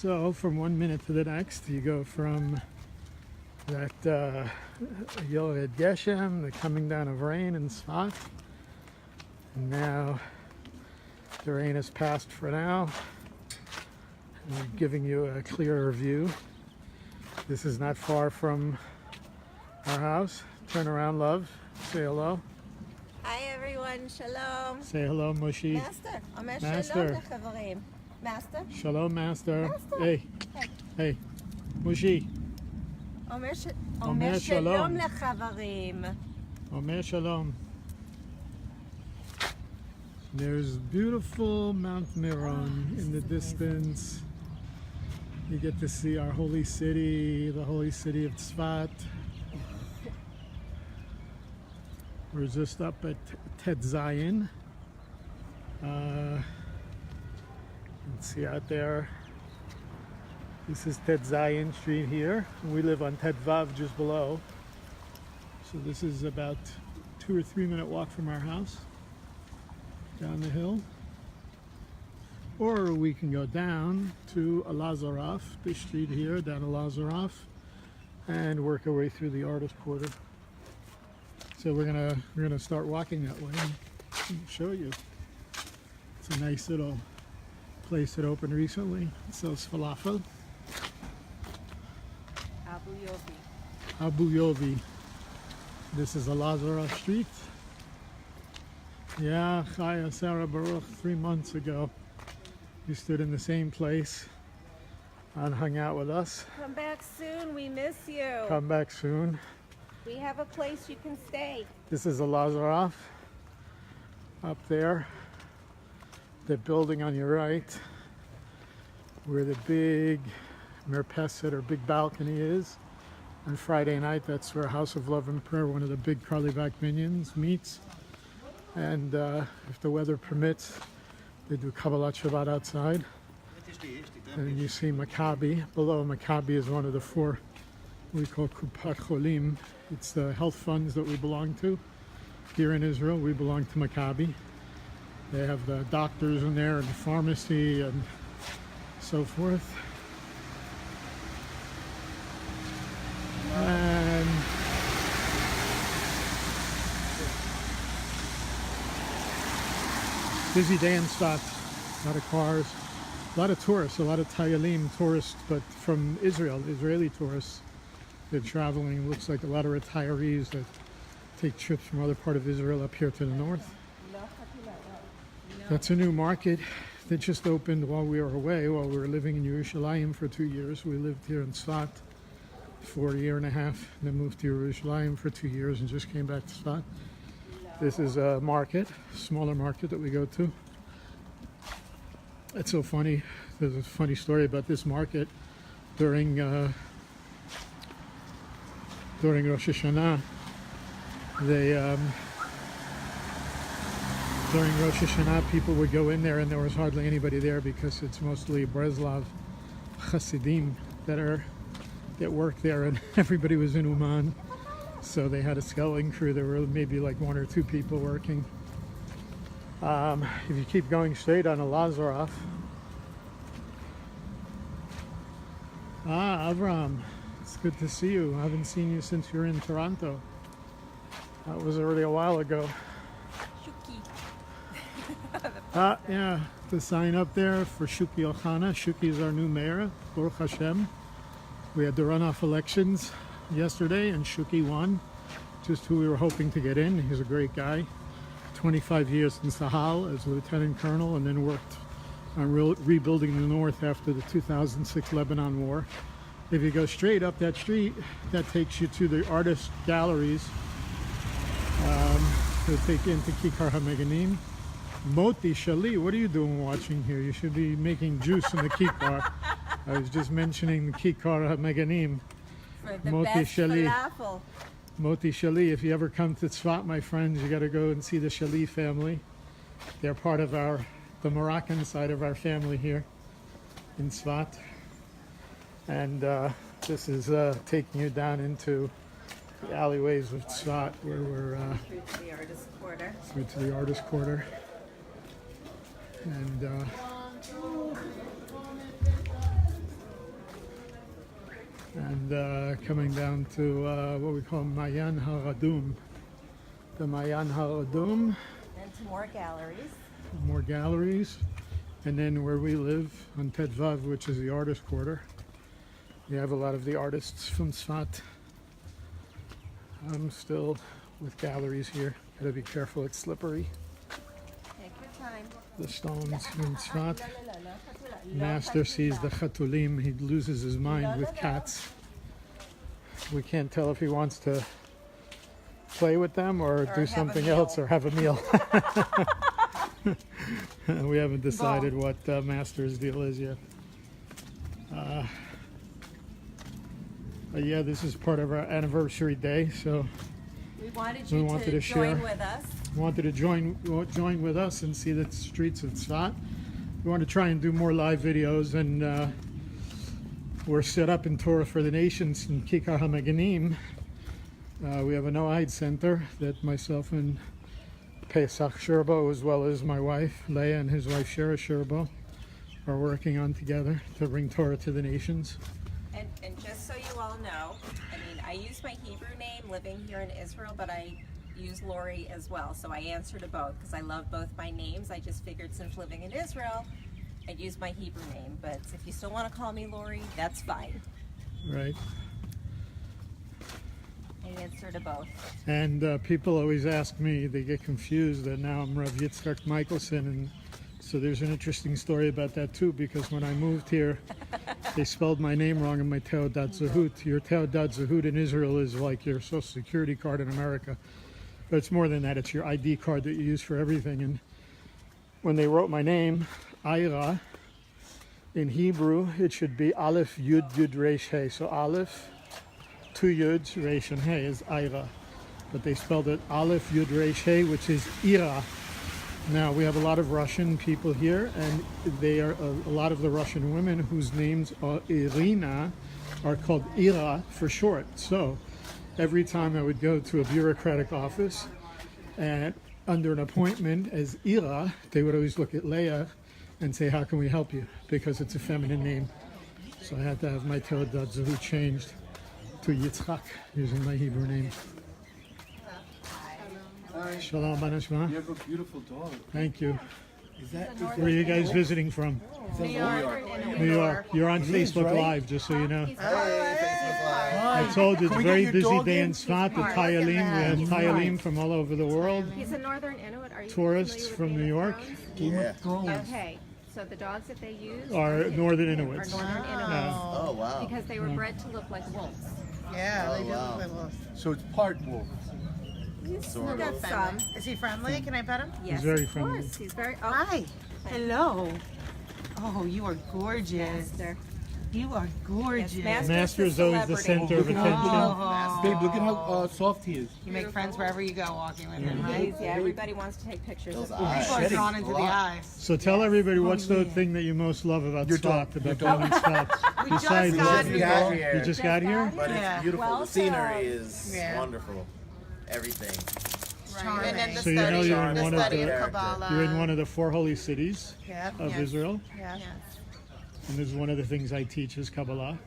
So from 1 minute to the next, you go from that Yored Geshem, the coming down of rain in Tzfat. And now the rain has passed for now. I'm giving you a clearer view. This is not far from our house. Turn around, love. Say hello. Hi everyone, shalom. Say hello, Mushi. Master, אומר Master. שלום לחברים. Master, Shalom, master. Master. Hey, Hey. hey, Mushi. אומר אומר שלום שלום. לחברים. Omer Shalom. There's beautiful Mount Meron in the distance. You get to see our holy city, the holy city of Tzfat. We're just up at Tet Zion. You can see out there. This is Tet Zion Street here. We live on Tet Vav just below. So this is about 2 or 3 minute walk from our house down the hill. Or we can go down to Lazarov, this street here, down to Lazarov, and work our way through the artist quarter. So we're gonna start walking that way and show you. It's a nice little place that opened recently. It sells falafel. Abu Yobi. Abu Yovi. This is a Lazarov street. Yeah, Chaya Sarah Baruch 3 months ago. You stood in the same place and hung out with us. Come back soon, we miss you. Come back soon. We have a place you can stay. This is a Lazarov up there. The building on your right, where the big merpeset or big balcony is. On Friday night, that's where House of Love and Prayer, one of the big Karlivac minions, meets. And if the weather permits, they do Kabbalat Shabbat outside. And you see Maccabi. Below Maccabi is one of the 4 we call Kupat Cholim. It's the health funds that we belong to. Here in Israel, we belong to Maccabi. They have the doctors in there and the pharmacy and so forth. And busy day in Tzfat. A lot of cars, a lot of tourists, a lot of Tayalim tourists, but from Israel, Israeli tourists. They're traveling. Looks like a lot of retirees that take trips from other part of Israel up here to the north. That's a new market that just opened while we were away, while we were living in Yerushalayim for 2 years. We lived here in Tzfat for a year and a half, and then moved to Yerushalayim for 2 years and just came back to Tzfat. This is a market, smaller market that we go to. It's so funny. There's a funny story about this market. During Rosh Hashanah, during Rosh Hashanah, people would go in there and there was hardly anybody there because it's mostly Breslov Hasidim that work there, and everybody was in Uman. So they had a skeleton crew. There were maybe like 1 or 2 people working. If you keep going straight on a Lazarov. Avram, it's good to see you. I haven't seen you since you were in Toronto. That was already a while ago. Shuki. Yeah, the sign up there for Shuki Ochana. Shuki is our new mayor, Baruch Hashem. We had the runoff elections yesterday and Shuki won. Just who we were hoping to get in. He's a great guy. 25 years in Sahal as lieutenant colonel, and then worked on rebuilding the north after the 2006 Lebanon war. If you go straight up that street, that takes you to the artist galleries. It'll take you into Kikar HaMeganim. Moti Shali, what are you doing watching here? You should be making juice in the Kikar. I was just mentioning the Kikar HaMeganim. For the Moti best Shali. falafel. Moti Shali, if you ever come to Tzfat, my friends, you got to go and see the Shali family. They're part of the Moroccan side of our family here in Tzfat. And this is taking you down into the alleyways of Tzfat, where we're Through to the artist quarter. through to the artist quarter. And And coming down to what we call Mayan Haradum. The Mayan Haradum, And to more galleries. more galleries. And then where we live on Tzfat, which is the artist quarter, we have a lot of the artists from Tzfat. I'm still with galleries here. Gotta be careful, it's slippery. Take your time. The stones in Tzfat. Master sees the chatulim, he loses his mind with cats. We can't tell if he wants to play with them or do have a something meal. else or have a meal. We haven't decided what Master's deal is yet. But yeah, this is part of our anniversary day, so We wanted We you wanted to to share. join with us. wanted to join with us and see the streets of Tzfat. We want to try and do more live videos, and we're set up in Torah for the Nations in Kikar HaMeganim. We have a Noahide Center that myself and Pesach Sherbo, as well as my wife Leah and his wife Shara Sherbo, are working on together to bring Torah to the nations. And just so you all know, I mean, I use my Hebrew name living here in Israel, but I use Lori as well. So I answer to both because I love both my names. I just figured since living in Israel, I'd use my Hebrew name. But if you still want to call me Lori, that's fine. Right. I answer to both. And people always ask me, they get confused that now I'm Rav Yitzchak Michelson, and so there's an interesting story about that too, because when I moved here, they spelled my name wrong in my Teodat Zahut. Your Teodat Zahut in Israel is like your Social Security card in America, but it's more than that. It's your ID card that you use for everything. And when they wrote my name, Ira, in Hebrew, it should be Aleph Yud Yud Resh He. So Aleph, two Yuds, Resh and He is Ira. But they spelled it Aleph Yud Resh He, which is Ira. Now, we have a lot of Russian people here, and they are a lot of the Russian women whose names are Irina are called Ira for short. So every time I would go to a bureaucratic office and under an appointment as Ira, they would always look at Leah and say, how can we help you? Because it's a feminine name. So I had to have my Teodat Zahut changed to Yitzchak using my Hebrew name. Shalom, Banashma. You have a beautiful dog. Thank you. Is that Where are you guys visiting from? New York. New York. You're on Facebook right? Live, just so you know. Hi. I told you it's a Can we very get your busy dog day in? in Tzfat. The Tayalim, we have Tayalim from all over the world. He's a northern Inuit. Are you Tourists familiar with from Game New of York Thrones? Game of Thrones. Okay, so the dogs that they use are Northern are Inuits. northern Inuits Oh, wow. because they were bred to look like wolves. Yeah, they do wow. look like wolves. So it's part wolf. Sort Got of. some. Is he friendly? Can I pet him? Yes, very of friendly. course. He's very. Oh, Hi. Hello. Oh, you are gorgeous. Master. You are gorgeous. Yes, Master is always the celebrity. center of Look at attention. Oh. Babe, look at how soft he is. You make friends wherever you go walking with him, right? Yeah, everybody wants to take pictures Those of him. eyes. People are Shedding drawn a into the lot. eyes. So tell everybody what's the yeah. thing that you most love about Your Tzfat, dog. about Your being in Tzfat. We just Besides got that, You here. got here. you just got here? But Yeah. it's beautiful. Welcome. The scenery is Yeah. wonderful. Everything. Charming. And then the So you know study, you're in the one of study the- of Kabbalah. You're in one of the four holy cities Yeah. of Yes. Israel, Yeah. and this is one of the things I teach is Kabbalah.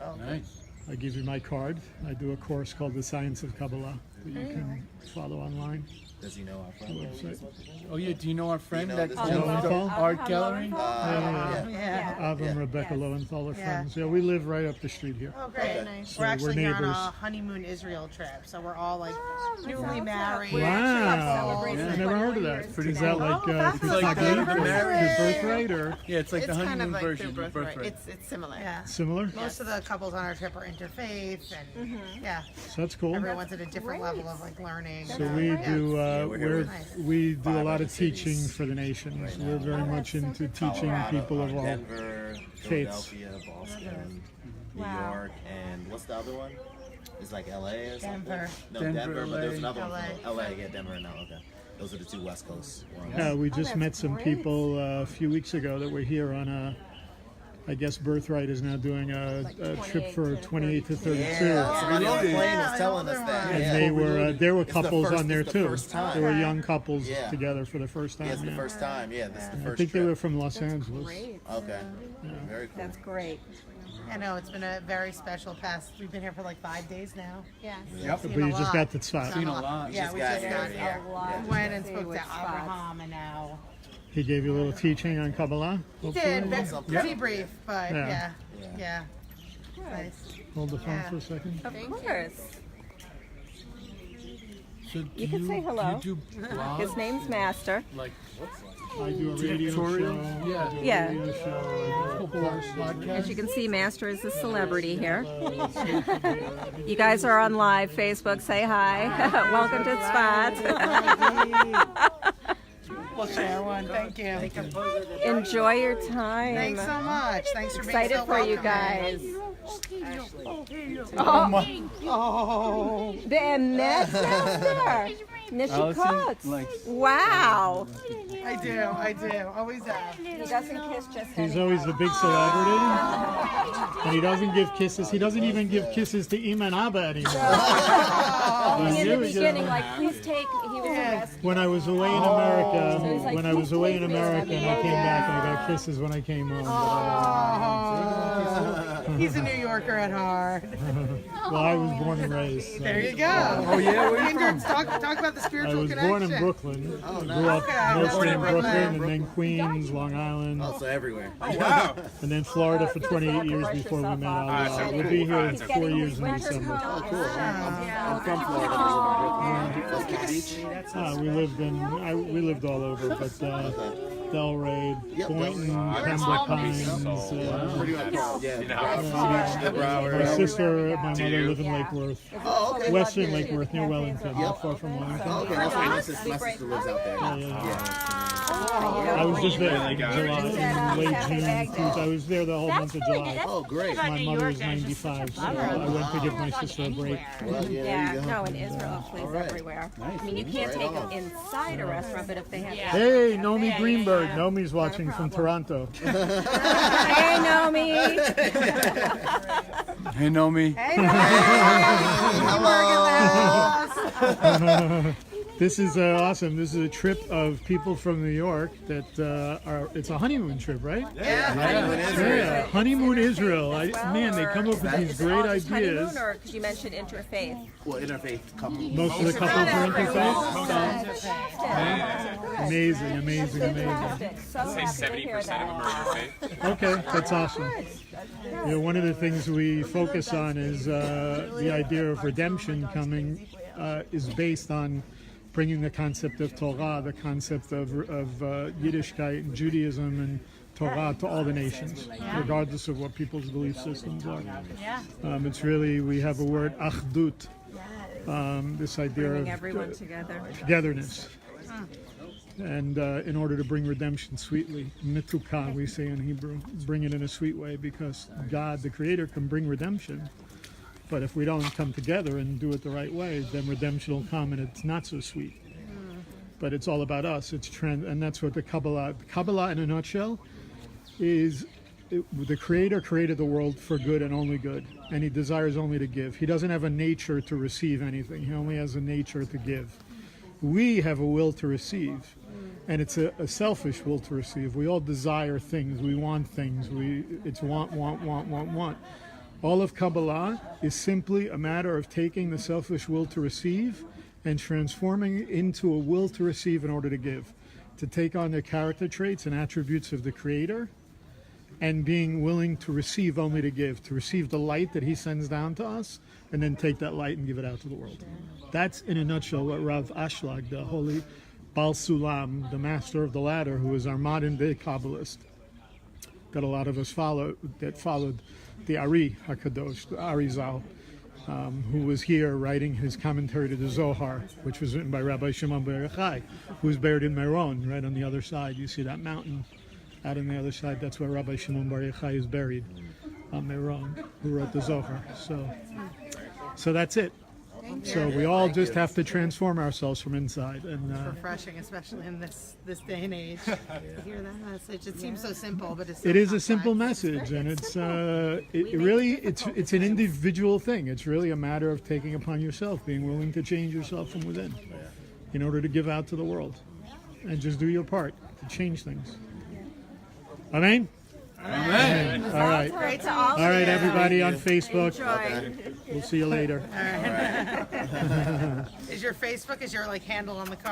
Oh. Nice. I give you my card. I do a course called The Science of Kabbalah that you can follow online. Does he know our friend? Website. Oh yeah, do you know our friend know that this owns gentleman? the art gallery? Yeah. Yeah. Avram, Rebecca Yes. Lowenthal are Yeah. friends. Yeah, we live right up the street here. Oh, great. Okay. Nice. So We're actually we're here on neighbors. a honeymoon Israel trip, so we're all like newly awesome. married. We're actually Wow, celebrating I never heard of that. 21 Is that like fabulous. it's like Happy your birthright or Yeah, it's like It's the kind honeymoon of like version their of birthright. birthright. It's similar. Yeah. similar? Most of the couples on our trip are interfaith, and yeah, So that's cool. everyone's at a different level of like learning. So we do we're here with we do a 5 lot other of teaching cities for the nations. right now. We're very much into teaching people of all. Denver, faiths. Philadelphia, Boston, New Wow. York, and what's the other one? It's like LA or something? Denver. No, Denver, Denver, but there's LA. another one. LA. from LA, yeah, Denver and LA. Okay. Those are the two West Coast ones. Yeah, we just that's met some great. people a few weeks ago that were here on a. I guess Birthright is now doing a trip for 28 to 32. Yeah, somebody on the plane was Yeah, telling us older that. one. And Yeah. there were the couples first- on there it's the too. first time. There were young couples Yeah. together for the first time. Yeah, it's the yeah. first time. Yeah, this is the I first think they trip. were from Los Angeles. Great. Okay. Very cool. That's great. I know it's been a very special past. We've been here for like 5 days now. Yes. Yep. But you just got the Tzfat. Seen a lot. Yeah, we got just here, got yeah. here. lot We went to and see spoke with to Tzfat. Abraham, and now He gave you a little teaching on Kabbalah. he did. Something. Pretty brief, but Yeah. yeah. Nice. Hold the phone Yeah. for a second. Of course. So You can say hello. Do you do blogs? His name's Master. Like I do a radio tutorial? show. Yeah. I do a Yeah. radio show. podcast. As you can see, Master is a celebrity here. You guys are on live Facebook. Say hi. Welcome to Tzfat. We'll share one. Thank you. Enjoy your time. Thanks so much. Thanks for being Excited so for you welcoming. guys. Oh, And that's Master. Nishikot. Wow. I do. Always have. He doesn't kiss just He's always the big celebrity, and he doesn't give kisses. He doesn't even give kisses to Ima and Abba anymore. in the Here we go. beginning, like, please take. He was arrested. When I was away in America, he's like, and I came back, I got kisses when I came home. He's a New Yorker at heart. Well, I was born and raised. So. There you go. Oh yeah, where you from? Talk about the I spiritual was connection. born in Brooklyn. Grew up Okay. mostly Born in in Brooklyn, Brooklyn. and then Queens, Long Island, Also everywhere. and then Florida for 28 years before we met Allah. We'll be here 4 years in December. I'm from Florida. Brooklyn Beach. We lived all over, but Delray, Boynton, Pembroke Pines. Pretty much. Yeah. My sister, my mother live in Lake Worth, Oh, okay. Western Lake Worth, near Wellington, not far from Wellington. Oh, okay. That's where my sister lives out there. I was just there in July, in late June. I was there the whole month of July. Oh, great. My mother was 95, so I went to give my sister a break. Well, yeah, Yeah, there you go. no, in Israel, please, everywhere. I mean, you can't take them inside a restaurant, but if they have. Hey, Nomi Greenberg. Nomi's watching from Toronto. Hey, Nomi. Hey, Nomi. This is awesome. This is a trip of people from New York that it's a honeymoon trip, right? Yeah, honeymoon Israel. Man, they come up with these great ideas. Honeymoon, or because you mentioned interfaith. Well, interfaith couple. Most of the couples are interfaith. Amazing. So happy to hear that. Okay, that's awesome. You know, one of the things we focus on is the idea of redemption coming is based on bringing the concept of Torah, the concept of Yiddishkeit and Judaism and Torah to all the nations, regardless of what people's belief systems are. It's really, we have a word, achdut, this idea Bringing of everyone together. togetherness. And in order to bring redemption sweetly, mitukah, we say in Hebrew, bring it in a sweet way, because God, the Creator, can bring redemption. But if we don't come together and do it the right way, then redemption will come and it's not so sweet. But it's all about us. And that's what the Kabbalah in a nutshell is. The Creator created the world for good and only good, and He desires only to give. He doesn't have a nature to receive anything. He only has a nature to give. We have a will to receive, and it's a selfish will to receive. We all desire things. We want things. It's want. All of Kabbalah is simply a matter of taking the selfish will to receive and transforming it into a will to receive in order to give, to take on the character traits and attributes of the Creator, and being willing to receive only to give, to receive the light that He sends down to us, and then take that light and give it out to the world. That's in a nutshell what Rav Ashlag, the holy Baal Sulam, the master of the ladder, who is our modern day Kabbalist, that a lot of us followed the Ari HaKadosh, the Ari Zal, who was here writing his commentary to the Zohar, which was written by Rabbi Shimon Bar Yochai, who was buried in Meron, right on the other side. You see that mountain out on the other side? That's where Rabbi Shimon Bar Yochai is buried, on Meron, who wrote the Zohar. So that's it. So we all just have to transform ourselves from inside. And Refreshing, especially in this day and age. To hear that message. It seems so simple, but it's so it is a complex. simple message, and it's it's an individual thing. It's really a matter of taking upon yourself, being willing to change yourself from within, in order to give out to the world, and just do your part to change things. Amen. Amen. All right. Great to All right, everybody on Facebook. Enjoy. We'll see you later. Is your Facebook, is your like handle on the card?